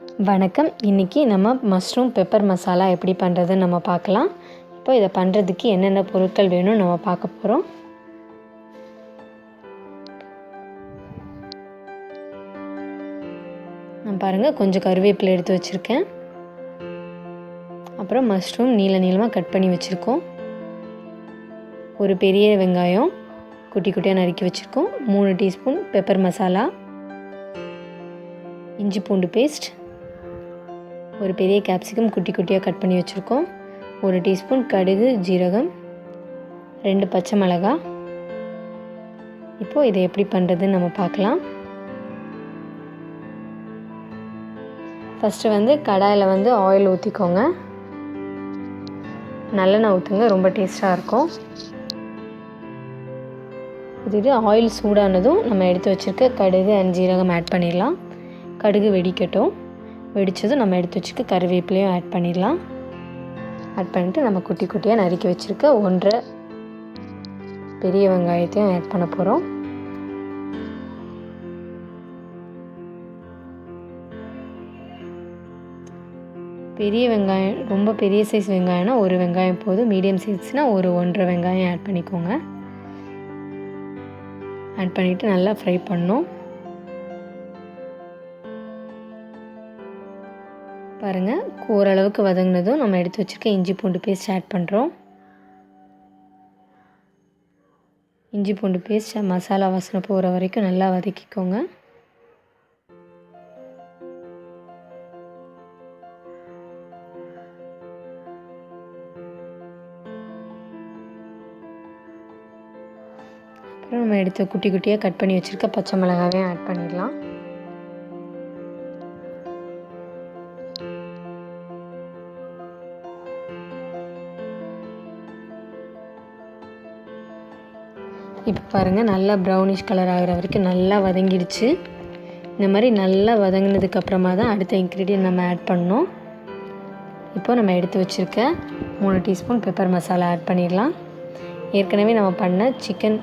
வணக்கம். இன்றைக்கி நம்ம மஷ்ரூம் பெப்பர் மசாலா எப்படி பண்ணுறதுன்னு நம்ம பார்க்கலாம். இப்போ இதை பண்ணுறதுக்கு என்னென்ன பொருட்கள் வேணும்னு நம்ம பார்க்க போகிறோம். நான் பாருங்கள், கொஞ்சம் கருவேப்பிலை எடுத்து வச்சுருக்கேன். அப்புறம் மஷ்ரூம் நீளமாக கட் பண்ணி வச்சுருக்கோம். ஒரு பெரிய வெங்காயம் குட்டி குட்டியாக நறுக்கி வச்சுருக்கோம். 3 டீஸ்பூன் பெப்பர் மசாலா, இஞ்சி பூண்டு பேஸ்ட், ஒரு பெரிய கேப்சிகம் குட்டி குட்டியாக கட் பண்ணி வச்சுருக்கோம். 1 டீஸ்பூன் கடுகு ஜீரகம், 2 பச்சை மிளகாய். இப்போது இதை எப்படி பண்ணுறதுன்னு நம்ம பார்க்கலாம். ஃபஸ்ட்டு கடாயில் ஆயில் ஊற்றிக்கோங்க. நல்லெண்ணெய் ஊற்றுங்க, ரொம்ப டேஸ்ட்டாக இருக்கும். இது ஆயில் சூடானதும் நம்ம எடுத்து வச்சுருக்க கடுகு அண்ட் ஜீரகம் ஆட் பண்ணிடலாம். கடுகு வெடிக்கட்டும். வெடித்ததும் நம்ம எடுத்து வச்சுக்க கருவேப்பிலையும் ஆட் பண்ணிடலாம். ஆட் பண்ணிவிட்டு நம்ம குட்டி குட்டியாக நறுக்கி வச்சுருக்க 1.5 பெரிய வெங்காயத்தையும் ஆட் பண்ண போகிறோம். பெரிய வெங்காயம், ரொம்ப பெரிய சைஸ் வெங்காயம்னா ஒரு வெங்காயம் போதும். மீடியம் சைஸ்னால் ஒரு 1.5 வெங்காயம் ஆட் பண்ணிக்கோங்க. ஆட் பண்ணிவிட்டு நல்லா ஃப்ரை பண்ணணும். பாருங்கள், ஓரளவுக்கு வதங்கினதும் நம்ம எடுத்து வச்சுருக்க இஞ்சி பூண்டு பேஸ்ட் ஆட் பண்ணுறோம். இஞ்சி பூண்டு பேஸ்ட் மசாலா வாசனை போகிற வரைக்கும் நல்லா வதக்கிக்கோங்க. அப்புறம் நம்ம எடுத்து குட்டி குட்டியாக கட் பண்ணி வச்சுருக்க பச்சை மிளகாவையும் ஆட் பண்ணிடலாம். இப்போ பாருங்கள், நல்லா ப்ரௌனிஷ் கலர் ஆகிற வரைக்கும் நல்லா வதங்கிடுச்சு. இந்த மாதிரி நல்லா வதங்கினதுக்கப்புறமா தான் அடுத்த இன்க்ரீடியன்ட் நம்ம ஆட் பண்ணணும். இப்போது நம்ம எடுத்து வச்சுருக்க 3 டீஸ்பூன் பெப்பர் மசாலா ஆட் பண்ணிடலாம். ஏற்கனவே நம்ம பண்ண சிக்கன்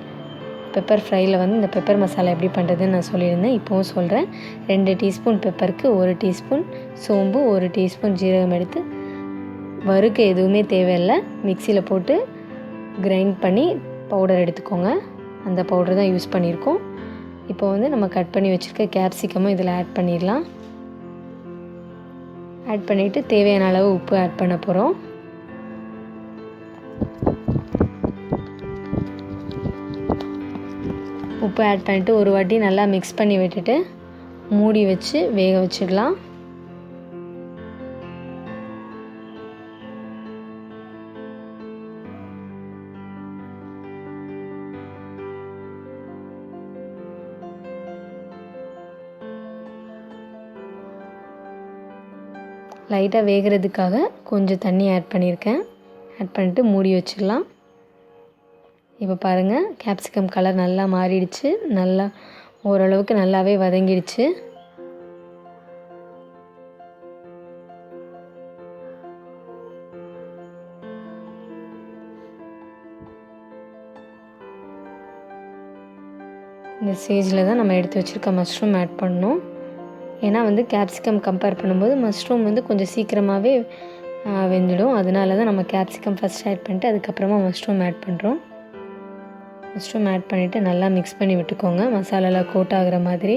பெப்பர் ஃப்ரையில் இந்த பெப்பர் மசாலா எப்படி பண்ணுறதுன்னு நான் சொல்லியிருந்தேன். இப்போவும் சொல்கிறேன். 2 டீஸ்பூன் பெப்பருக்கு 1 டீஸ்பூன் சோம்பு, 1 டீஸ்பூன் ஜீரகம் எடுத்து வறுக்க எதுவுமே தேவையில்லை, மிக்சியில் போட்டு கிரைண்ட் பண்ணி பவுடர் எடுத்துக்கோங்க. அந்த பவுடர் தான் யூஸ் பண்ணியிருக்கோம். இப்போ நம்ம கட் பண்ணி வச்சுருக்க கேப்சிகமும் இதில் ஆட் பண்ணிடலாம். ஆட் பண்ணிவிட்டு தேவையான அளவு உப்பு ஆட் பண்ண போகிறோம். உப்பு ஆட் பண்ணிவிட்டு ஒரு வாட்டி நல்லா மிக்ஸ் பண்ணி விட்டுட்டு மூடி வச்சு வேக வச்சிடலாம். லைட்டாக வேகிறதுக்காக கொஞ்சம் தண்ணி ஆட் பண்ணியிருக்கேன். ஆட் பண்ணிவிட்டு மூடி வச்சிடலாம். இப்போ பாருங்கள், கேப்சிகம் கலர் நல்லா மாறிடுச்சு. நல்லா ஓரளவுக்கு நல்லாவே வதங்கிடுச்சு. இந்த ஸ்டேஜில் தான் நம்ம எடுத்து வச்சுருக்க மஷ்ரூம் ஆட் பண்ணணும். ஏன்னா கேப்சிகம் கம்பேர் பண்ணும்போது மஷ்ரூம் கொஞ்சம் சீக்கிரமாகவே வெந்துடும். அதனால தான் நம்ம கேப்சிகம் ஃபஸ்ட் ஆட் பண்ணிட்டு அதுக்கப்புறமா மஷ்ரூம் ஆட் பண்ணுறோம். மஷ்ரூம் ஆட் பண்ணிவிட்டு நல்லா மிக்ஸ் பண்ணி விட்டுக்கோங்க, மசாலாலாம் கோட் ஆகிற மாதிரி.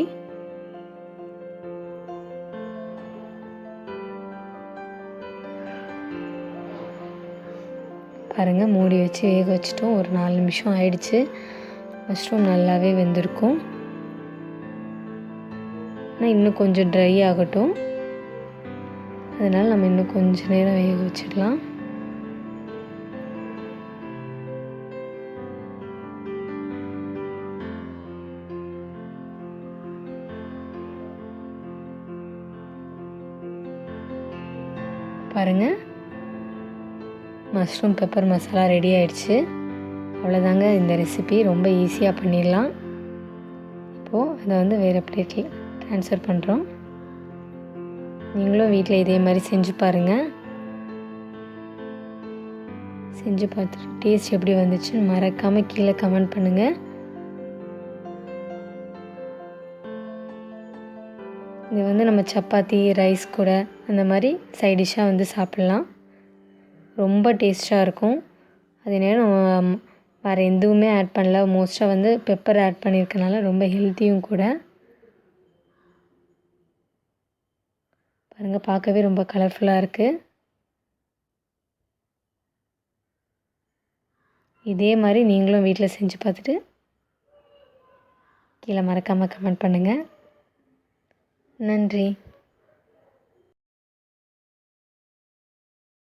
பாருங்கள், மூடி வச்சு வேக வச்சிட்டோம். ஒரு 4 நிமிஷம் ஆயிடுச்சு. மஷ்ரூம் நல்லாவே வெந்திருக்கும். ஆனால் இன்னும் கொஞ்சம் ட்ரை ஆகட்டும். அதனால் நம்ம இன்னும் கொஞ்சம் நேரம் வேக வச்சிடலாம். பாருங்கள், மஷ்ரூம் பெப்பர் மசாலா ரெடி ஆயிடுச்சு. அவ்வளோதாங்க இந்த ரெசிபி. ரொம்ப ஈஸியாக பண்ணிடலாம். இப்போது அதை வேறு பிளேட்டில் ட்ரான்ஸ்ஃபர் பண்ணுறோம். நீங்களும் வீட்டில் இதே மாதிரி செஞ்சு பாருங்கள். செஞ்சு பார்த்துட்டு டேஸ்ட் எப்படி வந்துச்சுன்னு மறக்காமல் கீழே கமெண்ட் பண்ணுங்கள். இது வந்து நம்ம சப்பாத்தி ரைஸ் கூட அந்த மாதிரி சைட் டிஷ்ஷாக வந்து சாப்பிட்லாம். ரொம்ப டேஸ்ட்டாக இருக்கும். அதே நேரம் நம்ம வேறு எதுவுமே ஆட் பண்ணல. மோஸ்ட்டாக வந்து பெப்பர் ஆட் பண்ணியிருக்கனால ரொம்ப ஹெல்த்தியும் கூட. பாருங்கள், பார்க்கவே ரொம்ப கலர்ஃபுல்லாக இருக்குது. இதே மாதிரி நீங்களும் வீட்டில் செஞ்சு பார்த்துட்டு கீழே மறக்காமல் கமெண்ட் பண்ணுங்கள். நன்றி.